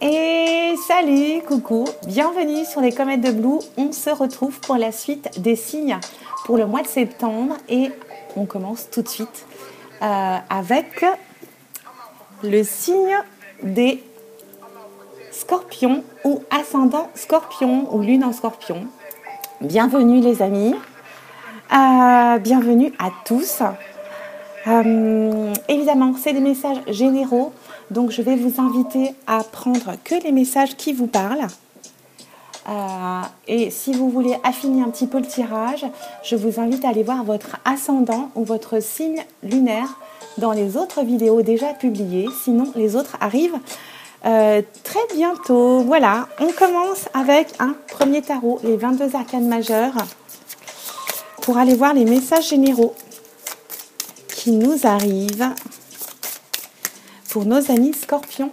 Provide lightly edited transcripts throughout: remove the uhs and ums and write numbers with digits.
Et salut, coucou, bienvenue sur les Comètes de Blue. On se retrouve pour la suite des signes pour le mois de septembre et on commence tout de suite avec le signe des scorpions ou ascendant scorpion ou lune en scorpion. Bienvenue les amis, bienvenue à tous. Évidemment, c'est des messages généraux, donc je vais vous inviter à prendre que les messages qui vous parlent. Et si vous voulez affiner un petit peu le tirage, je vous invite à aller voir votre ascendant ou votre signe lunaire dans les autres vidéos déjà publiées. Sinon, les autres arrivent très bientôt. Voilà, on commence avec un premier tarot, les 22 arcanes majeures, pour aller voir les messages généraux qui nous arrivent pour nos amis scorpions,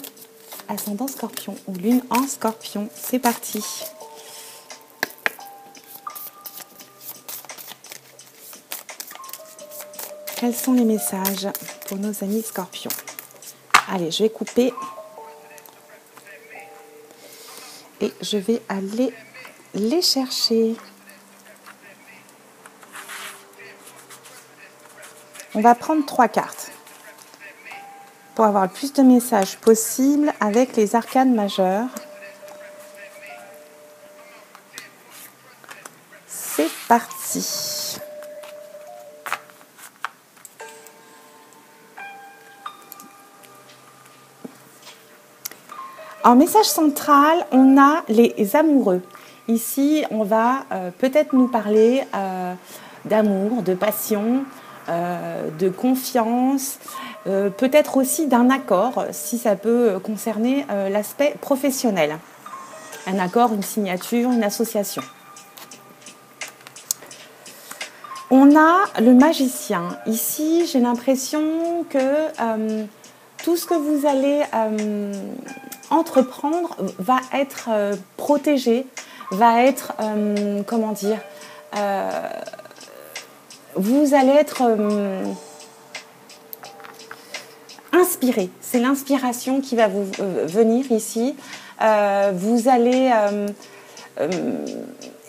ascendant scorpion ou lune en scorpion. C'est parti. Quels sont les messages pour nos amis scorpions? Allez, je vais couper et je vais aller les chercher. On va prendre 3 cartes pour avoir le plus de messages possible avec les arcanes majeures. C'est parti. En message central, on a les amoureux. Ici, on va peut-être nous parler d'amour, de passion, de confiance, peut-être aussi d'un accord, si ça peut concerner l'aspect professionnel. Un accord, une signature, une association. On a le magicien. Ici, j'ai l'impression que tout ce que vous allez entreprendre va être protégé, va être, comment dire, vous allez être inspiré. C'est l'inspiration qui va vous venir ici. Vous allez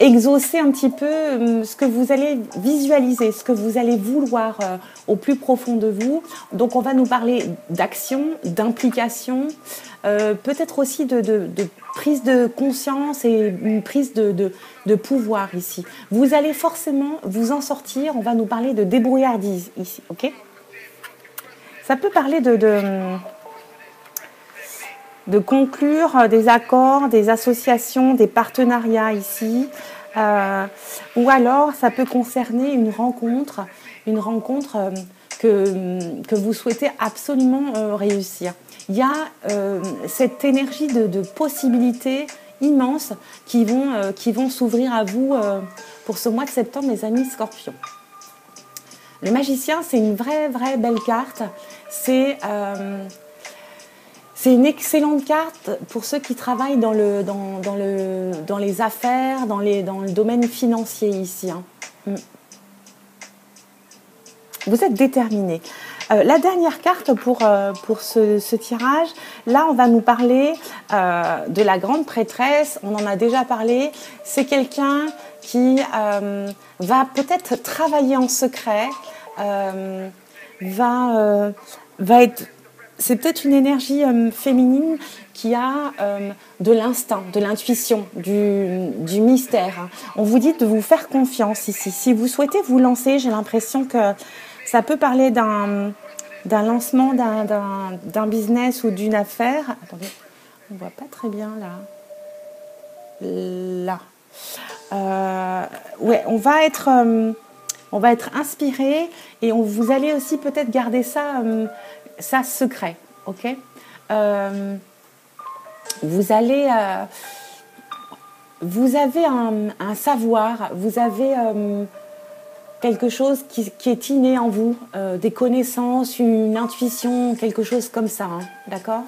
exaucer un petit peu ce que vous allez visualiser, ce que vous allez vouloir au plus profond de vous. Donc on va nous parler d'action, d'implication, peut-être aussi de prise de conscience et une prise de pouvoir ici. Vous allez forcément vous en sortir. On va nous parler de débrouillardise ici, ok? Ça peut parler de conclure des accords, des associations, des partenariats ici, ou alors ça peut concerner une rencontre que vous souhaitez absolument réussir. Il y a cette énergie de possibilités immenses qui vont s'ouvrir à vous pour ce mois de septembre, mes amis scorpions. Le magicien, c'est une vraie belle carte. C'est une excellente carte pour ceux qui travaillent dans les affaires, dans le domaine financier ici. Vous êtes déterminés. La dernière carte pour ce tirage, là on va nous parler de la grande prêtresse. On en a déjà parlé. C'est quelqu'un qui va peut-être travailler en secret, va être... C'est peut-être une énergie féminine qui a de l'instinct, de l'intuition, du mystère. On vous dit de vous faire confiance ici. Si vous souhaitez vous lancer, j'ai l'impression que ça peut parler d'un lancement d'un business ou d'une affaire. Attendez, on ne voit pas très bien là. Ouais, on va être inspiré et vous allez aussi peut-être garder ça secret, ok? Vous avez un savoir, vous avez quelque chose qui est inné en vous, des connaissances, une intuition, quelque chose comme ça, d'accord?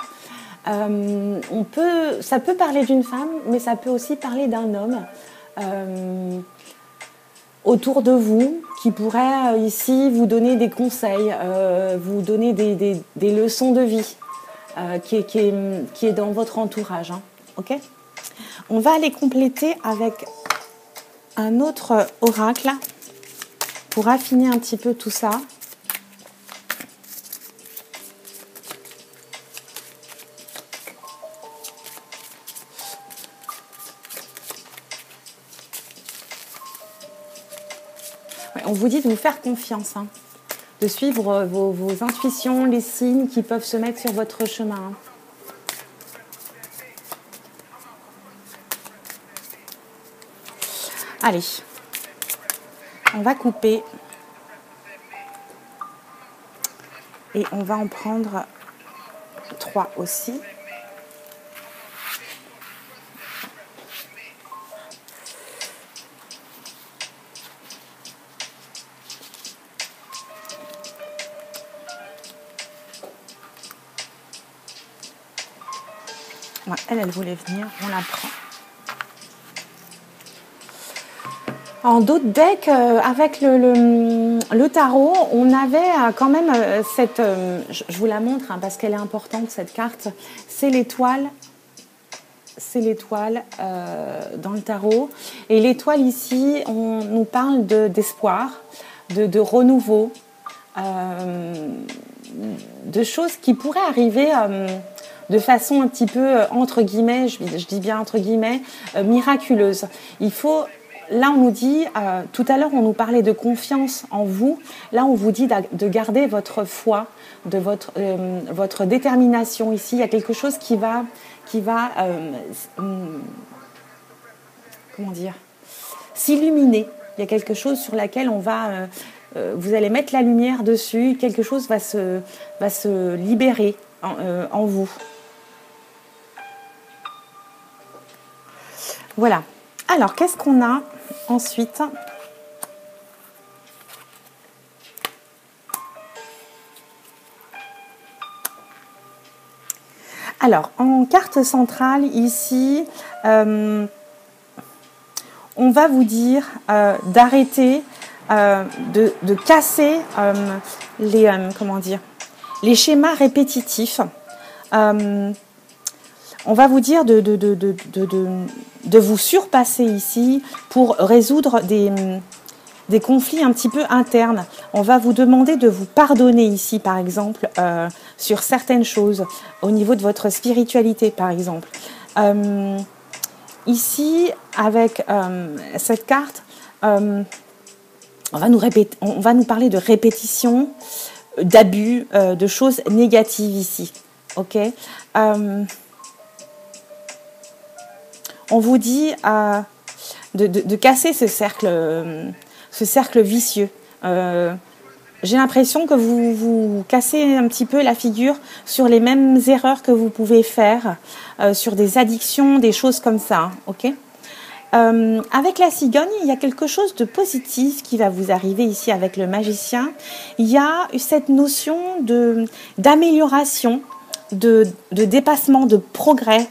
Ça peut parler d'une femme, mais ça peut aussi parler d'un homme autour de vous qui pourrait ici vous donner des conseils, vous donner des leçons de vie. qui est dans votre entourage. Hein, ok? On va aller compléter avec un autre oracle pour affiner un petit peu tout ça. Ouais, on vous dit de vous faire confiance, hein, de suivre vos intuitions, les signes qui peuvent se mettre sur votre chemin. Hein. Allez, on va couper et on va en prendre 3 aussi. Ouais, elle voulait venir, on la prend. En d'autres decks, avec le tarot, on avait quand même cette... je vous la montre hein, parce qu'elle est importante, cette carte. C'est l'étoile. C'est l'étoile dans le tarot. Et l'étoile ici, on nous parle d'espoir, de renouveau, de choses qui pourraient arriver de façon un petit peu, entre guillemets, je dis bien entre guillemets, miraculeuse. Il faut... Là, on nous dit, tout à l'heure, on nous parlait de confiance en vous. Là, on vous dit de garder votre foi, de votre détermination ici. Il y a quelque chose qui va comment dire, s'illuminer. Il y a quelque chose sur laquelle on va, vous allez mettre la lumière dessus. Quelque chose va se libérer en vous. Voilà. Alors, qu'est-ce qu'on a ensuite? Alors, en carte centrale, ici, on va vous dire d'arrêter, de casser les schémas répétitifs. On va vous dire de vous surpasser ici pour résoudre des conflits un petit peu internes. On va vous demander de vous pardonner ici, par exemple, sur certaines choses, au niveau de votre spiritualité, par exemple. Ici, avec cette carte, on va nous parler de répétition, d'abus, de choses négatives ici. Ok. On vous dit de casser ce cercle vicieux. J'ai l'impression que vous cassez un petit peu la figure sur les mêmes erreurs que vous pouvez faire, sur des addictions, des choses comme ça. Hein, ok. Avec la cigogne, il y a quelque chose de positif qui va vous arriver ici avec le magicien. Il y a cette notion d'amélioration, de dépassement, de progrès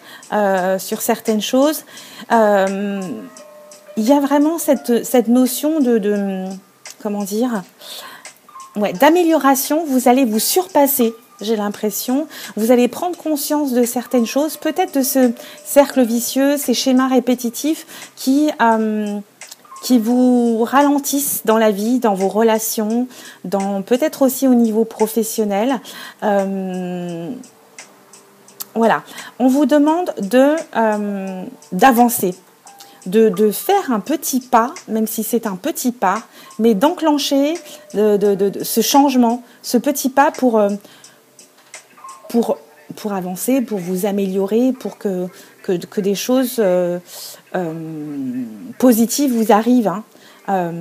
sur certaines choses. Il y a vraiment cette notion comment dire, ouais, d'amélioration. Vous allez vous surpasser, j'ai l'impression. Vous allez prendre conscience de certaines choses, peut-être de ce cercle vicieux, ces schémas répétitifs qui vous ralentissent dans la vie, dans vos relations, peut-être aussi au niveau professionnel. Voilà, on vous demande d'avancer, de faire un petit pas, même si c'est un petit pas, mais d'enclencher ce changement, ce petit pas pour avancer, pour vous améliorer, pour que des choses positives vous arrivent. Hein.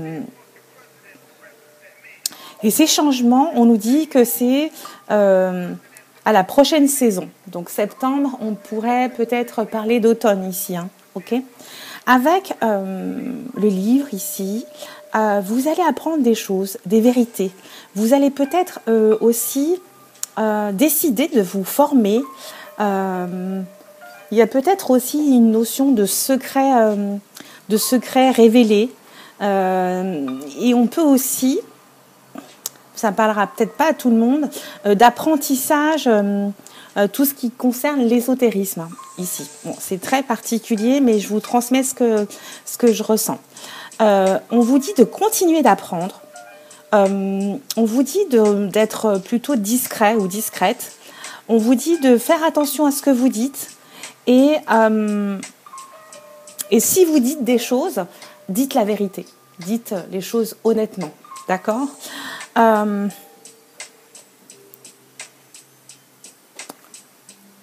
Et ces changements, on nous dit que c'est à la prochaine saison. Donc septembre, on pourrait peut-être parler d'automne ici. Hein, okay. Avec le livre ici, vous allez apprendre des choses, des vérités. Vous allez peut-être aussi décider de vous former. Il y a peut-être aussi une notion de secret révélé. Et on peut aussi, ça ne parlera peut-être pas à tout le monde, d'apprentissage tout ce qui concerne l'ésotérisme ici. Bon, c'est très particulier, mais je vous transmets ce que je ressens. On vous dit de continuer d'apprendre. On vous dit d'être plutôt discret ou discrète. On vous dit de faire attention à ce que vous dites. Et si vous dites des choses, dites la vérité. Dites les choses honnêtement. D'accord ?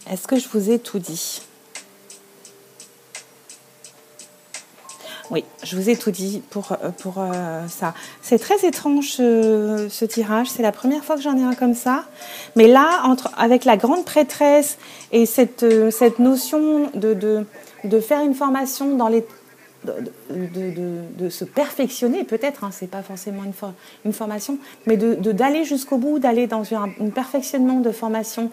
Est-ce que je vous ai tout dit ? Oui, je vous ai tout dit pour ça. C'est très étrange ce tirage. C'est la première fois que j'en ai un comme ça. Mais là, avec la grande prêtresse et cette notion de faire une formation dans les... De se perfectionner peut-être, hein, c'est pas forcément une formation, mais d'aller jusqu'au bout, d'aller dans un perfectionnement de formation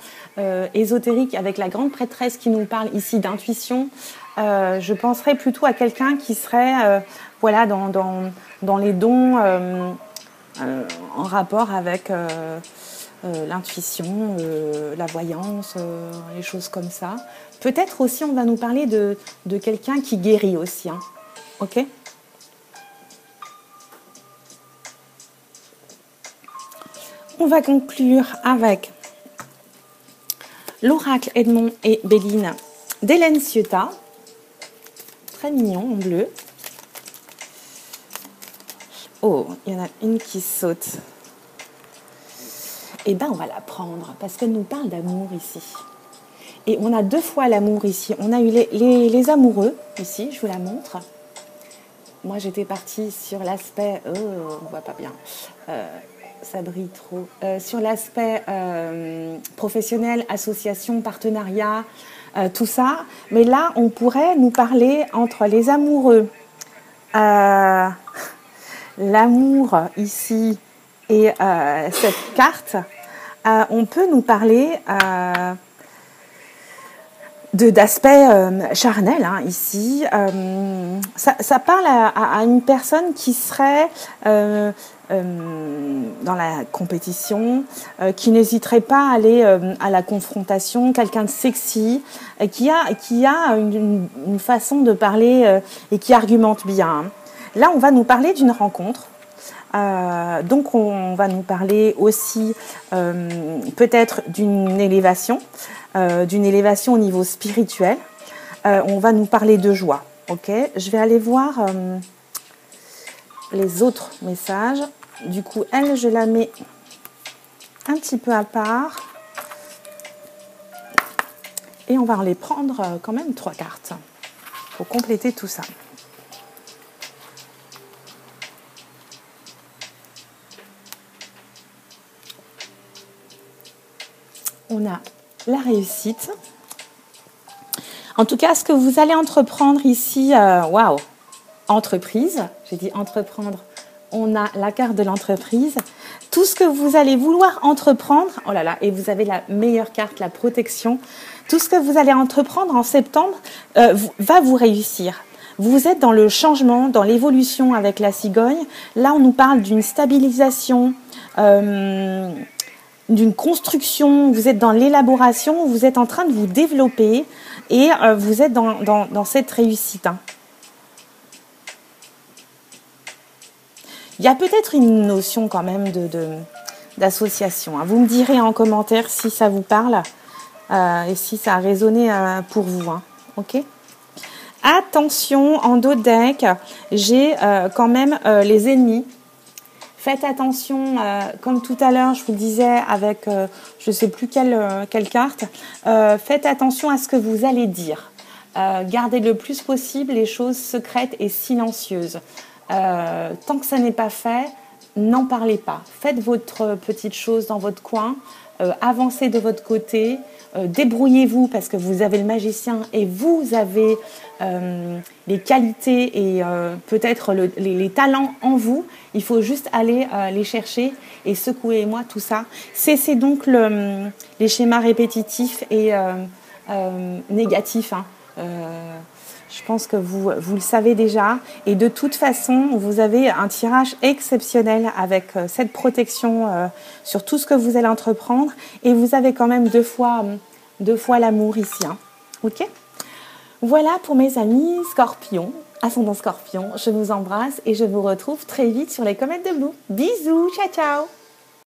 ésotérique avec la grande prêtresse qui nous parle ici d'intuition. Je penserais plutôt à quelqu'un qui serait voilà, dans les dons en rapport avec l'intuition, la voyance, les choses comme ça. Peut-être aussi on va nous parler de quelqu'un qui guérit aussi. Hein. Ok ? On va conclure avec l'oracle Edmond et Béline d'Hélène Ciotat. Très mignon en bleu. Oh, il y en a une qui saute. Eh bien, on va la prendre parce qu'elle nous parle d'amour ici. Et on a 2 fois l'amour ici. On a eu les amoureux ici, je vous la montre. Moi, j'étais partie sur l'aspect... Oh, on ne voit pas bien. Ça brille trop. Sur l'aspect professionnel, association, partenariat, tout ça. Mais là, on pourrait nous parler entre les amoureux. L'amour ici et cette carte. On peut nous parler... d'aspect charnel, hein, ici. Ça parle à une personne qui serait dans la compétition, qui n'hésiterait pas à aller à la confrontation, quelqu'un de sexy, qui a une façon de parler et qui argumente bien. Hein. Là, on va nous parler d'une rencontre. Donc, on va nous parler aussi peut-être d'une élévation au niveau spirituel. On va nous parler de joie. Ok, je vais aller voir les autres messages. Du coup, elle, je la mets un petit peu à part. Et on va en les prendre quand même 3 cartes pour compléter tout ça. On a la réussite. En tout cas, ce que vous allez entreprendre ici, waouh, entreprise. J'ai dit entreprendre. On a la carte de l'entreprise. Tout ce que vous allez vouloir entreprendre, oh là là, et vous avez la meilleure carte, la protection. Tout ce que vous allez entreprendre en septembre va vous réussir. Vous êtes dans le changement, dans l'évolution avec la cigogne. Là, on nous parle d'une stabilisation, d'une construction, vous êtes dans l'élaboration, vous êtes en train de vous développer et vous êtes dans cette réussite. Hein. Il y a peut-être une notion quand même d'association. Hein. Vous me direz en commentaire si ça vous parle et si ça a résonné pour vous. Hein. Ok ? Attention, en dos de deck, j'ai quand même les ennemis. Faites attention, comme tout à l'heure, je vous le disais avec je ne sais plus quelle carte, faites attention à ce que vous allez dire. Gardez le plus possible les choses secrètes et silencieuses. Tant que ça n'est pas fait, n'en parlez pas. Faites votre petite chose dans votre coin, avancez de votre côté, débrouillez-vous parce que vous avez le magicien et vous avez les qualités et peut-être les talents en vous. Il faut juste aller les chercher et secouez-moi tout ça. Cessez donc les schémas répétitifs et négatifs. Hein. Je pense que vous le savez déjà. Et de toute façon, vous avez un tirage exceptionnel avec cette protection sur tout ce que vous allez entreprendre. Et vous avez quand même 2 fois 2 fois l'amour ici. Hein. Ok? Voilà pour mes amis scorpions, ascendant scorpion. Je vous embrasse et je vous retrouve très vite sur les comètes de Blue. Bisous, ciao ciao!